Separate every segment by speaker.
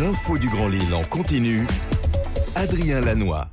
Speaker 1: L'info du Grand Lille en continu. Adrien Lanois.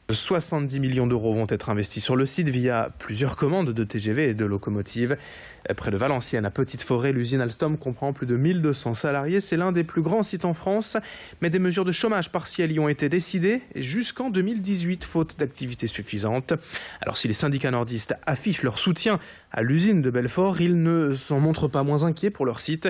Speaker 1: «
Speaker 2: 70 millions d'euros vont être investis sur le site via plusieurs commandes de TGV et de locomotives. Près de Valenciennes, à Petite-Forêt, l'usine Alstom comprend plus de 1200 salariés. C'est l'un des plus grands sites en France. Mais des mesures de chômage partiel y ont été décidées jusqu'en 2018, faute d'activité suffisante. Alors si les syndicats nordistes affichent leur soutien à l'usine de Belfort, ils ne s'en montrent pas moins inquiets pour leur site.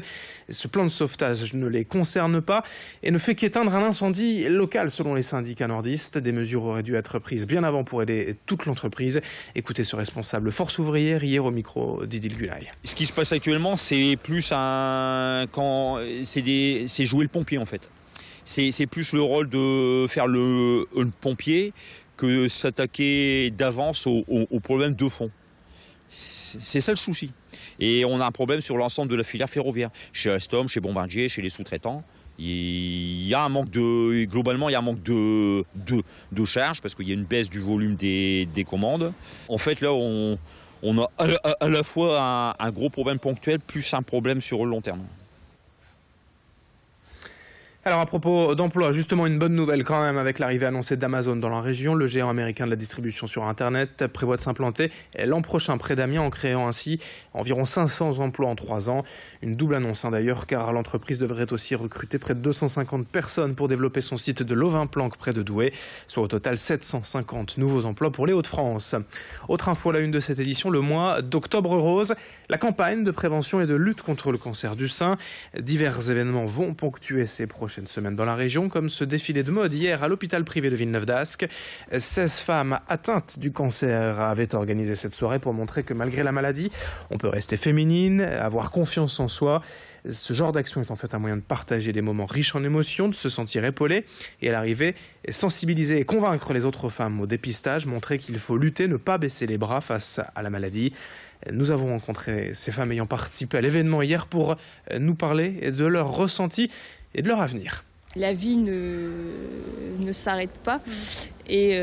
Speaker 2: Ce plan de sauvetage ne les concerne pas et ne fait qu'éteindre un incendie local selon les syndicats nordistes. Des mesures auraient dû être prises bien avant pour aider toute l'entreprise. Écoutez ce responsable Force ouvrière hier au micro d'Idil Gulay.
Speaker 3: Ce qui se passe actuellement, c'est plus c'est jouer le pompier en fait. C'est plus le rôle de faire le pompier que s'attaquer d'avance aux problèmes de fond. C'est ça le souci. Et on a un problème sur l'ensemble de la filière ferroviaire. Chez Alstom, chez Bombardier, chez les sous-traitants. Il y a un manque globalement, il y a un manque de charge parce qu'il y a une baisse du volume des commandes. En fait, là, on a à la fois un gros problème ponctuel plus un problème sur le long terme.
Speaker 2: Alors à propos d'emploi, justement une bonne nouvelle quand même avec l'arrivée annoncée d'Amazon dans la région. Le géant américain de la distribution sur Internet prévoit de s'implanter l'an prochain près d'Amiens en créant ainsi environ 500 emplois en 3 ans. Une double annonce d'ailleurs car l'entreprise devrait aussi recruter près de 250 personnes pour développer son site de Lovin-Planck près de Douai, soit au total 750 nouveaux emplois pour les Hauts-de-France. Autre info à la une de cette édition, le mois d'Octobre Rose, la campagne de prévention et de lutte contre le cancer du sein. Divers événements vont ponctuer ces prochaines semaines dans la région, comme ce défilé de mode hier à l'hôpital privé de Villeneuve-d'Ascq. 16 femmes atteintes du cancer avaient organisé cette soirée pour montrer que malgré la maladie, on peut rester féminine, avoir confiance en soi. Ce genre d'action est en fait un moyen de partager des moments riches en émotions, de se sentir épaulé et à l'arrivée, sensibiliser et convaincre les autres femmes au dépistage, montrer qu'il faut lutter, ne pas baisser les bras face à la maladie. Nous avons rencontré ces femmes ayant participé à l'événement hier pour nous parler de leurs ressentis et de leur avenir.
Speaker 4: La vie ne s'arrête pas et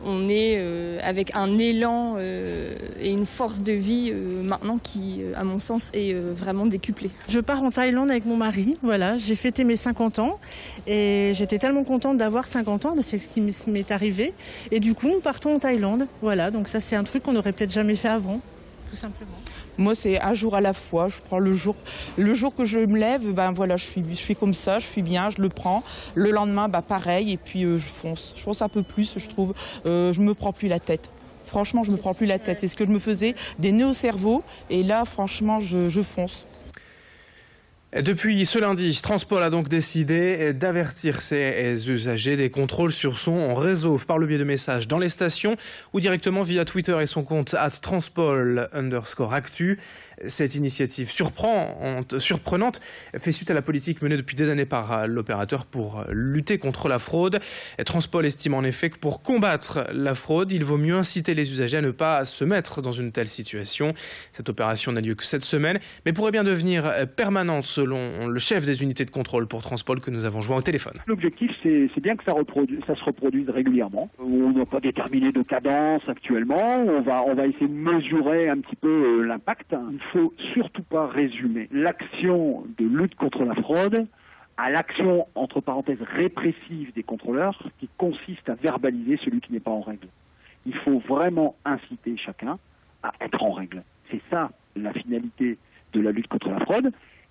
Speaker 4: on est avec un élan et une force de vie maintenant qui, à mon sens, est vraiment décuplée.
Speaker 5: Je pars en Thaïlande avec mon mari, voilà, j'ai fêté mes 50 ans et j'étais tellement contente d'avoir 50 ans, c'est ce qui m'est arrivé. Et du coup, nous partons en Thaïlande, voilà, donc ça c'est un truc qu'on n'aurait peut-être jamais fait avant, tout simplement.
Speaker 6: Moi, c'est un jour à la fois. Je prends le jour que je me lève, ben voilà, je suis comme ça, je suis bien, je le prends. Le lendemain, pareil, et puis je fonce. Je fonce un peu plus, je trouve. Je me prends plus la tête. Franchement, je me prends plus la tête. C'est ce que je me faisais, des nœuds au cerveau, et là, franchement, je fonce.
Speaker 2: Depuis ce lundi, Transpol a donc décidé d'avertir ses usagers des contrôles sur son réseau par le biais de messages dans les stations ou directement via Twitter et son compte @transpol_actu. Cette initiative surprenante fait suite à la politique menée depuis des années par l'opérateur pour lutter contre la fraude. Transpol estime en effet que pour combattre la fraude, il vaut mieux inciter les usagers à ne pas se mettre dans une telle situation. Cette opération n'a lieu que cette semaine, mais pourrait bien devenir permanente selon le chef des unités de contrôle pour Transpol que nous avons joint au téléphone.
Speaker 7: L'objectif, c'est bien que ça se reproduise régulièrement. On n'a pas déterminé de cadence actuellement. On va essayer de mesurer un petit peu l'impact. Il ne faut surtout pas résumer l'action de lutte contre la fraude à l'action, entre parenthèses, répressive des contrôleurs qui consiste à verbaliser celui qui n'est pas en règle. Il faut vraiment inciter chacun à être en règle. C'est ça la finalité de la lutte contre la fraude.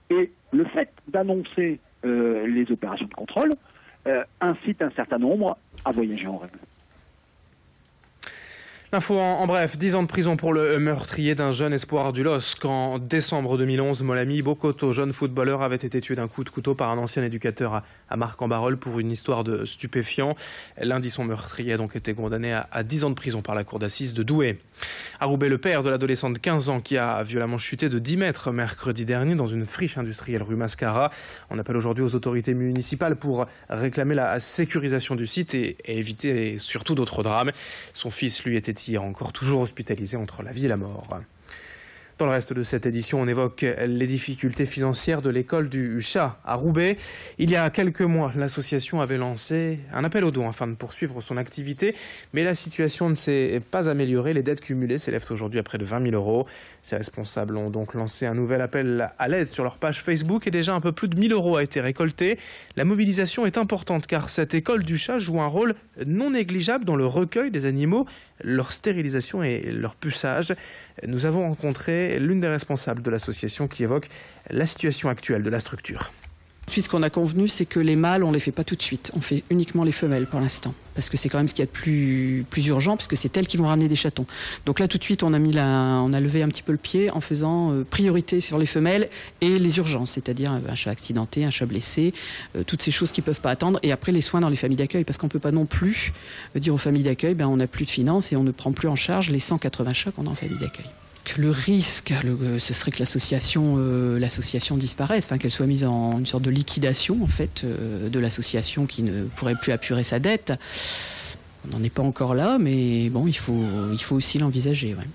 Speaker 7: Et le fait d'annoncer les opérations de contrôle, incitent un certain nombre à voyager en règle.
Speaker 2: L'info en bref, 10 ans de prison pour le meurtrier d'un jeune espoir du LOSC. En décembre 2011, Molami Bokoto, jeune footballeur, avait été tué d'un coup de couteau par un ancien éducateur à Marc-en-Barœul pour une histoire de stupéfiants. Lundi, son meurtrier a donc été condamné à 10 ans de prison par la cour d'assises de Douai. À Roubaix, le père de l'adolescent de 15 ans qui a violemment chuté de 10 mètres mercredi dernier dans une friche industrielle rue Mascara. On appelle aujourd'hui aux autorités municipales pour réclamer la sécurisation du site et éviter surtout d'autres drames. Son fils, lui, était hier encore toujours hospitalisé entre la vie et la mort. Dans le reste de cette édition, on évoque les difficultés financières de l'école du Chat à Roubaix. Il y a quelques mois, l'association avait lancé un appel aux dons afin de poursuivre son activité, mais la situation ne s'est pas améliorée. Les dettes cumulées s'élèvent aujourd'hui à près de 20 000 euros. Ces responsables ont donc lancé un nouvel appel à l'aide sur leur page Facebook et déjà un peu plus de 1 000 euros a été récolté. La mobilisation est importante car cette école du Chat joue un rôle non négligeable dans le recueil des animaux, leur stérilisation et leur puçage. Nous avons rencontré l'une des responsables de l'association qui évoque la situation actuelle de la structure.
Speaker 8: Tout de suite, ce qu'on a convenu, c'est que les mâles, on ne les fait pas tout de suite. On fait uniquement les femelles pour l'instant. Parce que c'est quand même ce qu'il y a de plus urgent, puisque c'est elles qui vont ramener des chatons. Donc là, tout de suite, on a levé un petit peu le pied en faisant priorité sur les femelles et les urgences, c'est-à-dire un chat accidenté, un chat blessé, toutes ces choses qui ne peuvent pas attendre. Et après, les soins dans les familles d'accueil, parce qu'on ne peut pas non plus dire aux familles d'accueil, on n'a plus de finances et on ne prend plus en charge les 180 chats qu'on a en famille d'accueil. Le risque, ce serait que l'association disparaisse, qu'elle soit mise en une sorte de liquidation en fait, de l'association qui ne pourrait plus apurer sa dette. On n'en est pas encore là, mais bon, il faut aussi l'envisager. Ouais.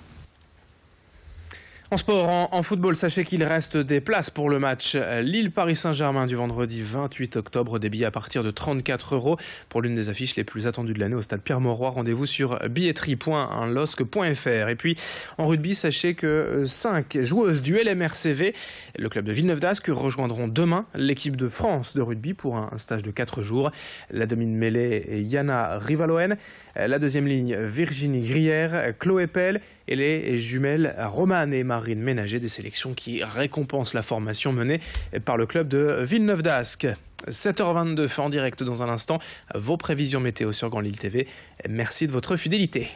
Speaker 2: En sport, en football, sachez qu'il reste des places pour le match Lille-Paris Saint-Germain du vendredi 28 octobre. Des billets à partir de 34 € pour l'une des affiches les plus attendues de l'année au stade Pierre-Mauroy. Rendez-vous sur billetterie.losc.fr. Et puis, en rugby, sachez que 5 joueuses du LMRCV, le club de Villeneuve d'Ascq, rejoindront demain l'équipe de France de rugby pour un stage de 4 jours. La demi-mêlée est Yana Rivaloen, la deuxième ligne Virginie Grière, Chloé Pell et les jumelles Romane et Marine Ménager, des sélections qui récompensent la formation menée par le club de Villeneuve d'Ascq. 7h22 en direct dans un instant, vos prévisions météo sur Grand Lille TV. Merci de votre fidélité.